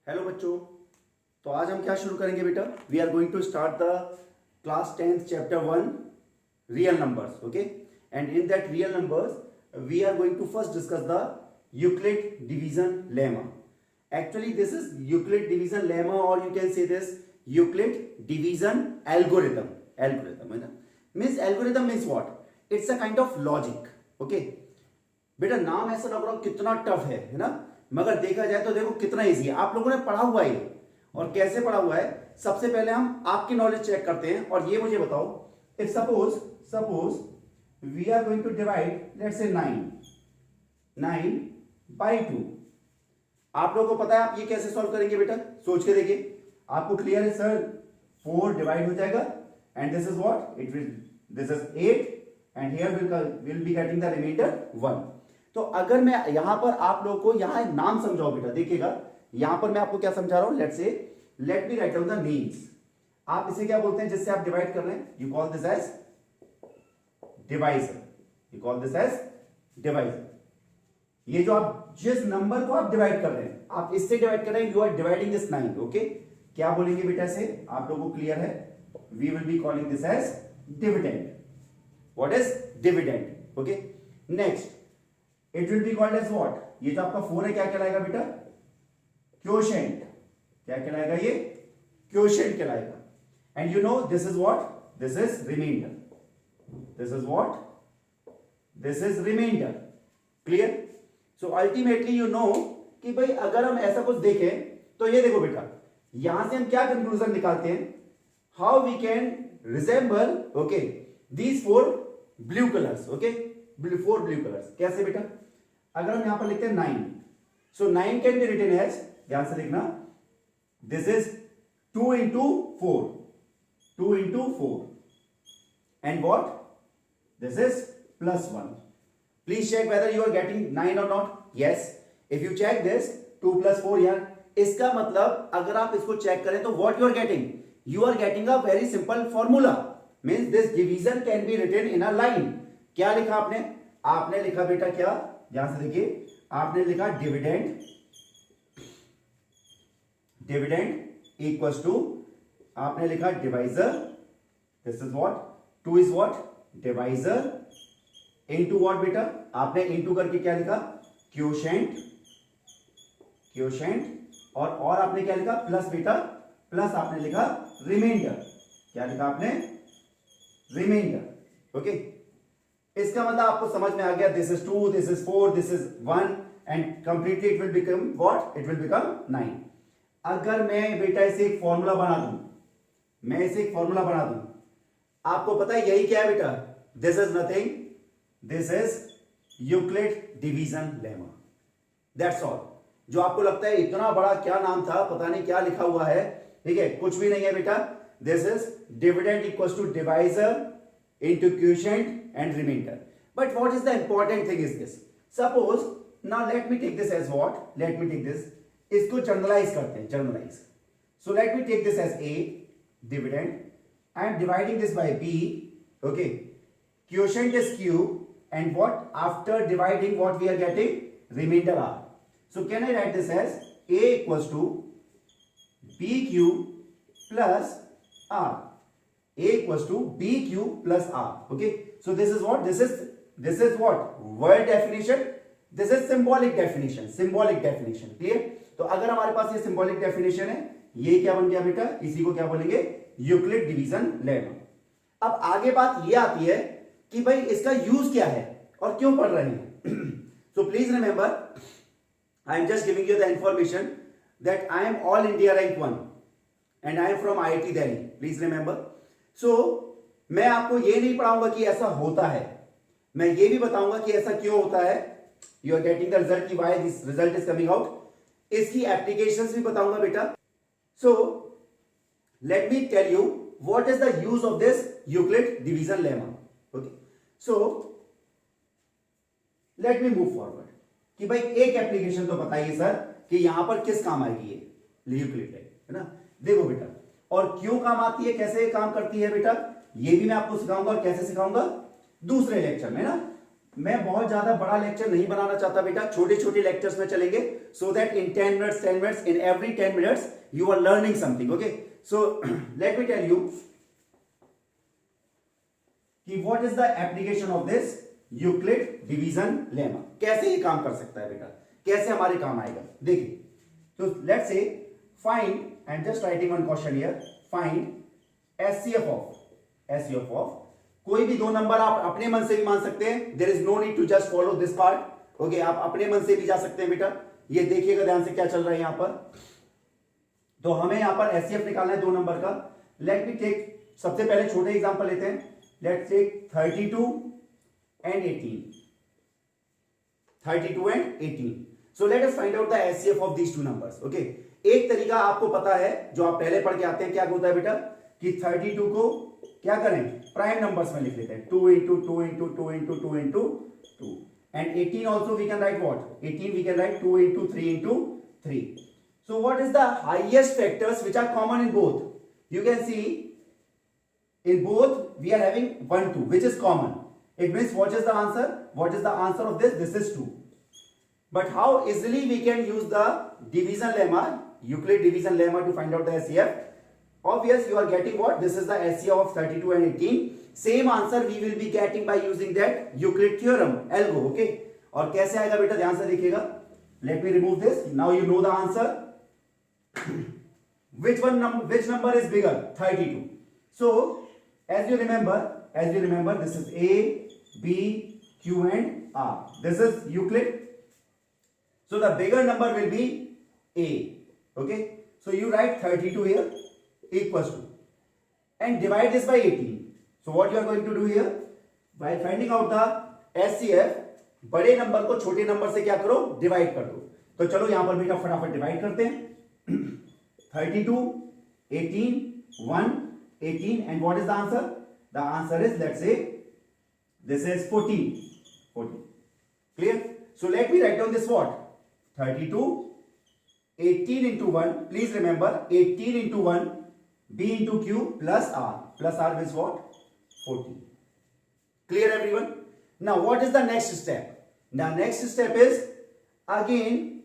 Hello बच्चों। तो आज हम क्या शुरू करेंगे बेटा? We are going to start the class 10th chapter 1 real numbers. Okay, and in that real numbers we are going to first discuss the Euclid division lemma. Actually this is Euclid division lemma, or you can say this Euclid division algorithm. Algorithm है ना, means algorithm means what? It's a kind of logic. Okay, बेटा नाम ऐसा लग रहा हो कितना tough है ना, मगर देखा जाए तो देखो कितना इजी है. आप लोगों ने पढ़ा हुआ है और कैसे पढ़ा हुआ है. सबसे पहले हम आपकी नॉलेज चेक करते हैं और ये मुझे बताओ, if suppose we are going to divide let's say 9 by 2. आप लोगों को पता है आप ये कैसे सॉल्व करेंगे बेटा? सोच के देखिए. आपको क्लियर है सर? 4 डिवाइड हो जाएगा and this is what it will, this is 8 and here will be getting the remainder 1. तो अगर मैं यहां पर आप लोगों को यहां एक नाम समझाओ बेटा, देखिएगा यहां पर मैं आपको क्या समझा रहा हूं. Let me write down the names. आप इसे क्या बोलते हैं जिससे आप डिवाइड कर रहे हैं? You call this as divisor. You call this as divisor. ये जो आप जिस नंबर को आप डिवाइड कर रहे हैं, आप इससे डिवाइड कर रहे हैं, you are dividing this 9. Okay, क्या बोलेंगे बेटा से? आप लोगों को क्लियर है? We will be calling this as dividend. What is dividend? Okay, next it will be called as what? ये जो आपका 4 है क्या कहलाएगा बेटा? क्वोशिएंट. क्या कहलाएगा ये? क्वोशिएंट कहलाएगा. And you know this is what? This is remainder. This is what? This is remainder. Clear? So ultimately you know कि भाई अगर हम ऐसा कुछ देखें तो ये देखो बेटा, यहां से हम क्या कंक्लूजन निकालते हैं? How we can resemble okay these 4 blue colours. Okay, 4 blue colours. कैसे बेटा? अगर हम यहां पर लिखते हैं 9, so 9 can be written as, ध्यान से देखना, this is 2 into 4. 2 into 4 and what? This is +1. Please check whether you are getting 9 or not. Yes, if you check this 2 plus 4 here, इसका मतलब अगर आप इसको चेक करें तो what you are getting? You are getting a very simple formula. Means this division can be written in a line. क्या लिखा आपने? आपने लिखा बेटा क्या? ध्यान से देखिए, आपने लिखा डिविडेंड इक्वल्स टू, आपने लिखा divisor. This is what? 2 is what? Divisor into what बेटा? आपने इनटू करके क्या लिखा? क्वोशिएंट. और आपने क्या लिखा? प्लस बेटा, प्लस आपने लिखा रिमाइंडर. क्या लिखा आपने? रिमाइंडर. ओके, इसका मतलब आपको समझ में आ गया. This is 2, this is 4, this is 1 and completely it will become what? It will become 9. अगर मैं बेटा इसे एक फॉर्मूला बना दूं, आपको पता है यही क्या है बेटा? This is nothing, this is Euclid division lemma. That's all. जो आपको लगता है इतना बड़ा क्या नाम था, पता नहीं क्या लिखा हुआ है, ठीक है, कुछ भी नहीं है बेटा. This is dividend equals to divisor into quotient and remainder. But what is the important thing is this. Suppose now let me take this as what? Let me take this, इसको जनरलाइज करते हैं, generalize. So let me take this as a dividend. I am dividing this by B. Okay, quotient is Q. And what? After dividing, what we are getting? Remainder R. So can I write this as A equals to BQ plus R. A equals to BQ plus R. Okay. So this is what? This is what? Word definition. This is symbolic definition. Symbolic definition. Clear? तो अगर हमारे पास ये symbolic definition है, ये क्या बन गया बेटा? इसी को क्या बोलेंगे? Euclid division lemma. अब आगे बात ये आती है कि भाई इसका यूज क्या है और क्यों पढ़ रहे हैं. So please remember, I am just giving you the information that I am all India rank 1 and I am from IIT Delhi. Please remember. So मैं आपको ये नहीं पढ़ाऊंगा कि ऐसा होता है, मैं ये भी बताऊंगा कि ऐसा क्यों होता है. You are getting the result, की why this result is coming out. इसकी एप्लीकेशंस भी बताऊंगा बेटा. So let me tell you what is the use of this Euclid division lemma. Okay, so let me move forward कि भाई एक application तो बताइए सर कि यहां पर किस काम आएगी ये यूक्लिड है ना. देखो बेटा, और क्यों काम आती है, कैसे काम करती है बेटा, ये भी मैं आपको सिखाऊंगा. और कैसे सिखाऊंगा? दूसरे लेक्चर में ना. मैं बहुत ज्यादा बड़ा लेक्चर नहीं बनाना चाहता बेटा, छोटे छोटे लेक्चर्स में चलेंगे, so that in 10 minutes in every 10 minutes you are learning something. Okay, so let me tell you कि what is the application of this Euclid division lemma. कैसे ये काम कर सकता है बेटा, कैसे हमारे काम आएगा. देखिए, तो let's say find, and just writing one question here, find HCF of कोई भी दो नंबर. आप अपने मन से भी मान सकते हैं, there is no need to just follow this part. Okay, आप अपने मन से भी जा सकते हैं बेटा. ये देखिएगा ध्यान से क्या चल रहा है यहां पर. तो हमें यहां पर एचसीएफ निकालना है दो नंबर का. लेट मी टेक, सबसे पहले छोटे एग्जांपल लेते हैं. Let's take 32 and 18. 32 and 18. So let us find out the HCF of these two numbers. Okay. एक तरीका आपको पता है जो आप पहले पढ़ के आते हैं, क्या होता है बेटा कि 32 को क्या करें, प्राइम नंबर्स में लिख लेते हैं. 2 into 2 into 2 into 2 into 2. And 18 also we can write what? 18 we can write 2 into 3 into 3. So what is the highest factors which are common in both? You can see in both we are having 1 2 which is common. It means what is the answer? What is the answer of this? This is 2. But how easily we can use the division lemma, Euclid division lemma, to find out the HCF? Obvious, you are getting what? This is the HCF of 32 and 18. Same answer we will be getting by using that Euclid theorem, algo. Okay? और कैसे आएगा बेटा, ध्यान से देखिएगा. Let me remove this. Now you know the answer. Which number is bigger? 32. So as you remember, this is A, B, Q and R. This is Euclid. So the bigger number will be A. Okay. So you write 32 here equals to, and divide this by 18. So what you are going to do here, by finding out the HCF, बड़े number को छोटे number से क्या करो, divide कर दो. तो चलो यहां पर बेटा फटाफट डिवाइड करते हैं. 32, 18, 1, 18, and what is the answer? The answer is, let's say, this is 14. 14. Clear? So let me write down this what? 32, 18 into 1. Please remember, 18 into 1, B into Q plus R. Plus R is what? 14. Clear everyone? Now what is the next step? The next step is, again,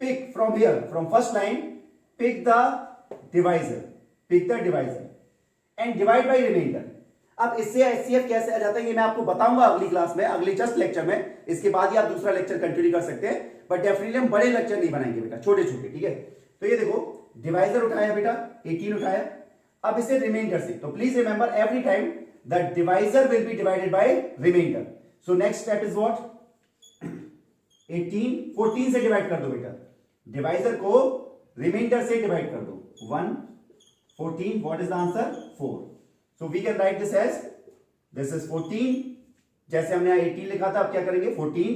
pick from here, from first line, pick the divisor. Pick the divisor. And divide by remainder. अब इससे HCF कैसे आ जाता है ये मैं आपको बताऊंगा अगली क्लास में, अगली जस्ट लेक्चर में. इसके बाद ही आप दूसरा लेक्चर कंटिन्यू कर सकते हैं, बट डेफिनेटली हम बड़े लेक्चर नहीं बनाएंगे बेटा, छोटे छोटे. ठीक है, तो ये देखो, डिवाइजर उठाया बेटा, 18 उठाया. अब इसे रिमाइंडर से, तो please remember every time the divisor will be divided by remainder. So next step is what? 18 14 से डिवाइड कर दो बेटा, डिवाइजर को रिमाइंडर से डिवाइड कर दो. 1 14, what is the answer? 4. So we can write this as, this is 14, जैसे हमने यहाँ 18 लिखा था, अब क्या करेंगे, 14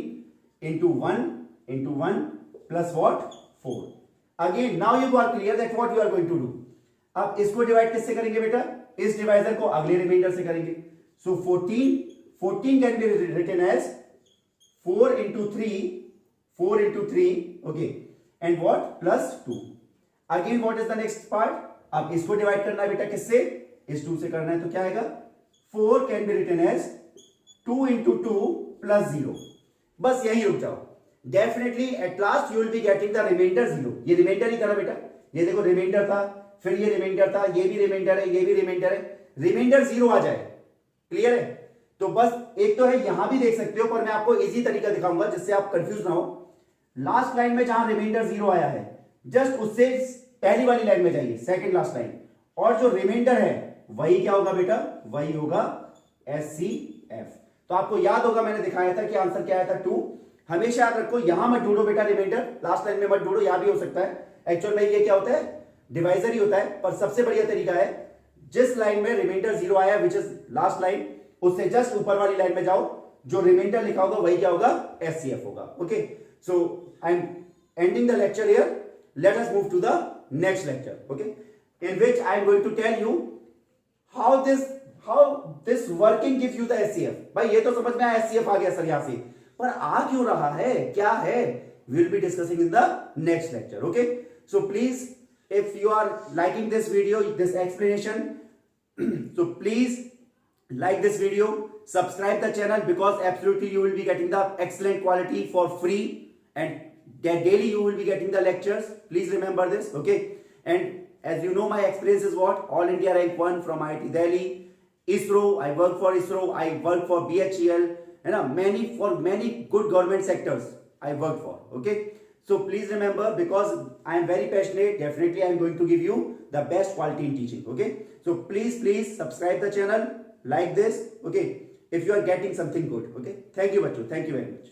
into 1 plus what? 4. Again, now you are clear that what you are going to do. अब इसको डिवाइड किससे करेंगे बेटा, इस डिवाइजर को अगले रिमाइंडर से करेंगे. So 14 can be written as 4 into 3, okay, and what? Plus 2. Again, what is the next part? अब इसको डिवाइड करना है बेटा किससे, इस 2 से करना है. तो क्या आएगा, 4 can be written as 2 into 2 plus 0. बस यही रुक जाओ. Definitely at last you will be getting the remainder 0. ये रिमाइंडर ही था ना बेटा, ये देखो रिमाइंडर था, फिर ये रिमाइंडर था, ये भी रिमाइंडर है, ये भी रिमाइंडर है, रिमाइंडर 0 आ जाए. क्लियर है? तो बस एक तो है, यहां भी देख सकते हो, पर मैं आपको इजी तरीका दिखाऊंगा जिससे आप कंफ्यूज ना हो. लास्ट लाइन में जहां रिमाइंडर 0 आया है, जस्ट उससे पहली वाली लाइन में जाइए, सेकंड लास्ट लाइन, और जो रिमाइंडर है वही क्या होगा बेटा, वही होगा HCF. तो आपको याद होगा मैंने दिखाया था कि आंसर क्या आया था, 2. हमेशा याद रखो, यहां मत ढूंढो बेटा रिमाइंडर, लास्ट लाइन में मत ढूंढो, यहां भी हो सकता है. एक्चुअल में ये क्या होता है, डिवाइजर ही होता है, पर सबसे बढ़िया तरीका है, जिस लाइन में रिमाइंडर 0 आया, विच इज लास्ट लाइन, उससे जस्ट ऊपर वाली लाइन में जाओ, जो रिमाइंडर लिखा होगा वही क्या होगा, HCF होगा. Okay, so I am ending the lecture here. Let us move to the next lecture, okay, in which I am going to tell you how this working gives you the HCF. भाई ये तो समझ में आया, HCF आ गया sir यहां से, पर आ क्यों रहा है, क्या है, we will be discussing in the next lecture. Okay, so please, if you are liking this video, this explanation, so please like this video, subscribe the channel, because absolutely you will be getting the excellent quality for free, and daily you will be getting the lectures. Please remember this, okay? And as you know, my experience is what? All India rank 1 from IIT Delhi, ISRO. I work for ISRO. I work for BHEL, and many good government sectors I work for. Okay. So please remember, because I am very passionate, definitely I am going to give you the best quality in teaching. Okay. So please subscribe the channel, like this. Okay. If you are getting something good. Okay. Thank you, Bachu. Thank you very much.